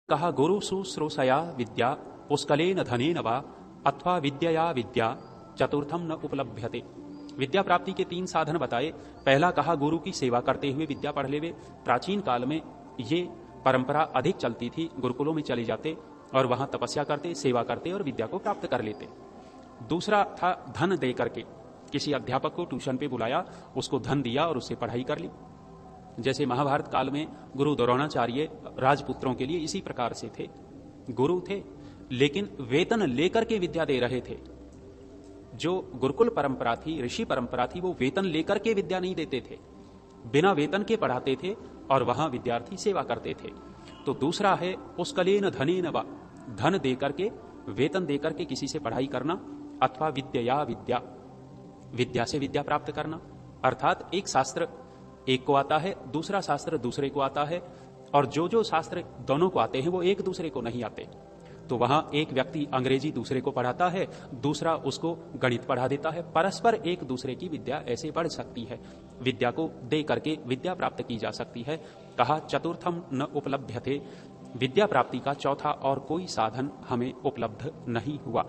कहा गुरु शुश्रूषया विद्या पुष्कलेन धनेन वा अथवा विद्यया विद्या चतुर्थम न उपलभ्यते। विद्या प्राप्ति के 3 साधन बताए। पहला कहा गुरु की सेवा करते हुए विद्या पढ़ लेवे। प्राचीन काल में ये परंपरा अधिक चलती थी, गुरुकुलों में चले जाते और वहां तपस्या करते, सेवा करते और विद्या को प्राप्त कर लेते। दूसरा था धन दे करके, किसी अध्यापक को ट्यूशन पे बुलाया, उसको धन दिया और उससे पढ़ाई कर ली। जैसे महाभारत काल में गुरु द्रोणाचार्य राजपुत्रों के लिए इसी प्रकार से थे। गुरु थे लेकिन वेतन लेकर के विद्या दे रहे थे। जो गुरुकुल परंपरा थी, ऋषि परंपरा थी, वो वेतन लेकर के विद्या नहीं देते थे, बिना वेतन के पढ़ाते थे और वहां विद्यार्थी सेवा करते थे। तो दूसरा है पुष्कलेन धनेन वा, धन देकर के, वेतन देकर के किसी से पढ़ाई करना, अथवा विद्यया विद्या, विद्या से विद्या प्राप्त करना। अर्थात एक शास्त्र एक को आता है, दूसरा शास्त्र दूसरे को आता है, और जो शास्त्र दोनों को आते हैं वो एक दूसरे को नहीं आते। तो वहां एक व्यक्ति अंग्रेजी दूसरे को पढ़ाता है, दूसरा उसको गणित पढ़ा देता है। परस्पर एक दूसरे की विद्या ऐसे बढ़ सकती है, विद्या को दे करके विद्या प्राप्त की जा सकती है। कहा चतुर्थम न उपलभ्यते, विद्या प्राप्ति का चौथा और कोई साधन हमें उपलब्ध नहीं हुआ।